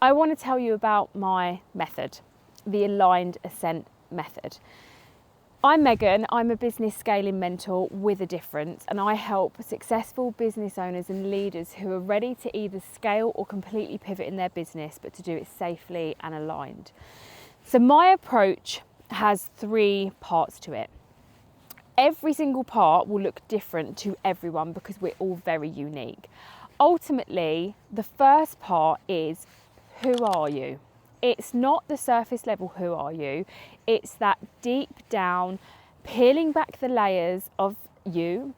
I want to tell you about my method, the Aligned Ascent method. I'm Megan, I'm a business scaling mentor with a difference, and I help successful business owners and leaders who are ready to either scale or completely pivot in their business, but to do it safely and aligned. So my approach has 3 parts to it. Every single part will look different to everyone because we're all very unique. Ultimately, the first part is, who are you? It's not the surface level, who are you? It's that deep down, peeling back the layers of you,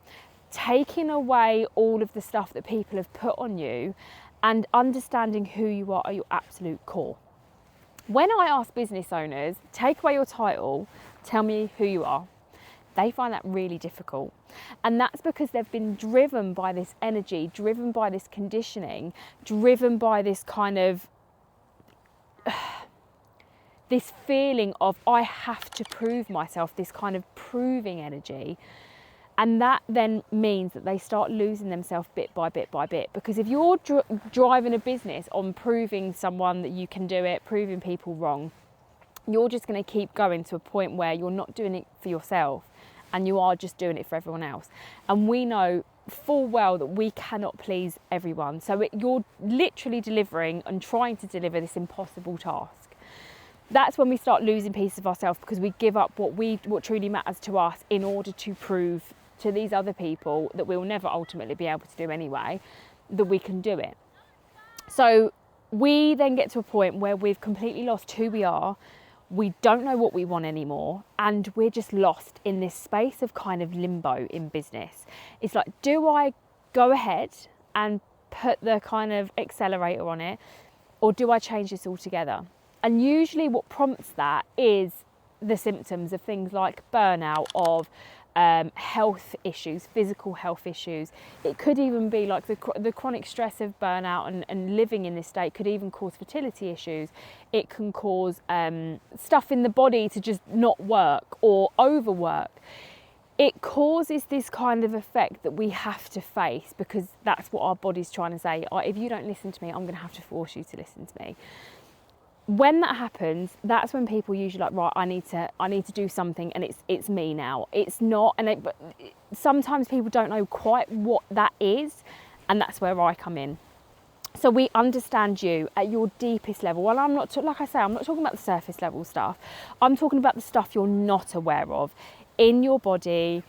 taking away all of the stuff that people have put on you, and understanding who you are at your absolute core. When I ask business owners, take away your title, tell me who you are, they find that really difficult. And that's because they've been driven by this energy, driven by this conditioning, driven by this kind of this feeling of I have to prove myself, this kind of proving energy. And that then means that they start losing themselves bit by bit by bit. Because if you're driving a business on proving someone that you can do it, proving people wrong, you're just going to keep going to a point where you're not doing it for yourself and you are just doing it for everyone else. And we know full well that we cannot please everyone. So you're literally delivering and trying to deliver this impossible task. That's when we start losing pieces of ourselves, because we give up what truly matters to us in order to prove to these other people that we'll never ultimately be able to do anyway, that we can do it. So we then get to a point where we've completely lost who we are. We don't know what we want anymore, and we're just lost in this space of kind of limbo in business. It's like, do I go ahead and put the kind of accelerator on it, or do I change this altogether? And usually what prompts that is the symptoms of things like burnout, of health issues, physical health issues. It could even be like the chronic stress of burnout and living in this state could even cause fertility issues. It can cause stuff in the body to just not work or overwork. It causes this kind of effect that we have to face, because that's what our body's trying to say. If you don't listen to me, I'm going to have to force you to listen to me. When that happens, that's when people usually like, right, I need to do something, and it's me now. It's not, but sometimes people don't know quite what that is, and that's where I come in. So we understand you at your deepest level. Well, I'm not talking about the surface level stuff. I'm talking about the stuff you're not aware of in your body,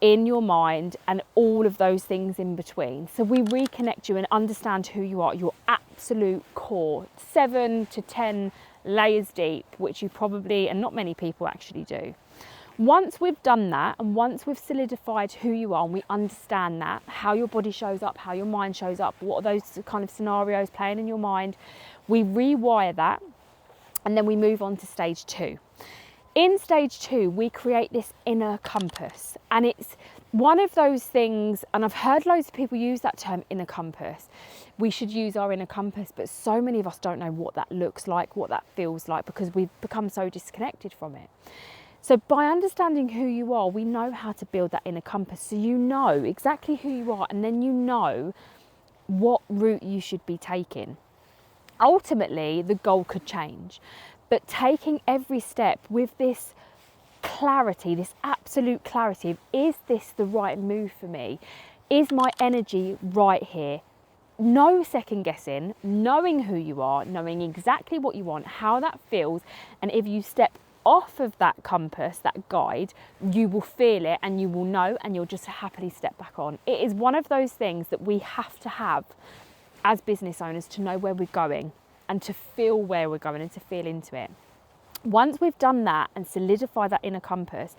in your mind, and all of those things in between. So we reconnect you and understand who you are, your absolute core, 7 to 10 layers deep, which you probably, and not many people actually do. Once we've done that, and once we've solidified who you are and we understand that, how your body shows up, how your mind shows up, what are those kind of scenarios playing in your mind, we rewire that, and then we move on to stage 2. In stage 2, we create this inner compass, and it's one of those things, and I've heard loads of people use that term, inner compass. We should use our inner compass, but so many of us don't know what that looks like, what that feels like, because we've become so disconnected from it. So by understanding who you are, we know how to build that inner compass. So you know exactly who you are, and then you know what route you should be taking. Ultimately, the goal could change, but taking every step with this clarity, this absolute clarity of, is this the right move for me? Is my energy right here? No second guessing, knowing who you are, knowing exactly what you want, how that feels, and if you step off of that compass, that guide, you will feel it and you will know, and you'll just happily step back on. It is one of those things that we have to have as business owners to know where we're going and to feel where we're going and to feel into it. Once we've done that and solidify that inner compass,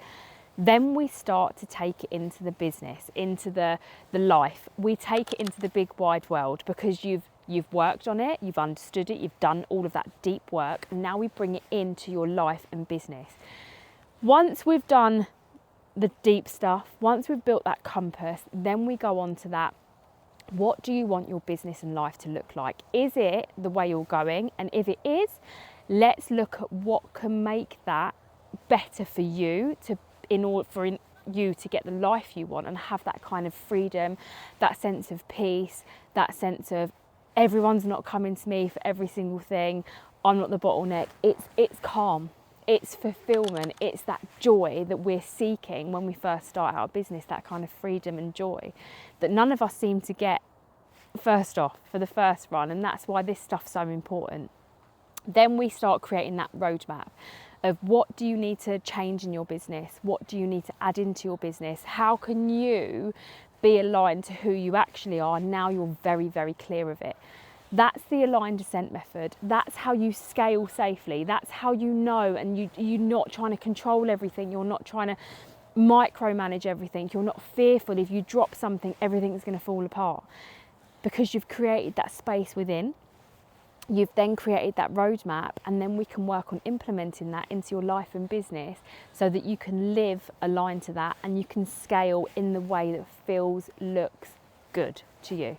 then we start to take it into the business, into the life. We take it into the big wide world, because you've worked on it, you've understood it, you've done all of that deep work, and now we bring it into your life and business. Once we've done the deep stuff, once we've built that compass, then we go on to that. What do you want your business and life to look like? Is it the way you're going? And if it is, let's look at what can make that better for you, in order for you to get the life you want and have that kind of freedom, that sense of peace, that sense of everyone's not coming to me for every single thing, I'm not the bottleneck. It's calm, it's fulfillment, it's that joy that we're seeking when we first start our business, that kind of freedom and joy that none of us seem to get first off for the first run. And that's why this stuff's so important. Then we start creating that roadmap of what do you need to change in your business? What do you need to add into your business? How can you be aligned to who you actually are? Now you're very, very clear of it. That's the aligned descent method. That's how you scale safely. That's how you know, and you're not trying to control everything. You're not trying to micromanage everything. You're not fearful if you drop something, everything's going to fall apart, because you've created that space within. You've then created that roadmap, and then we can work on implementing that into your life and business so that you can live aligned to that and you can scale in the way that feels, looks good to you.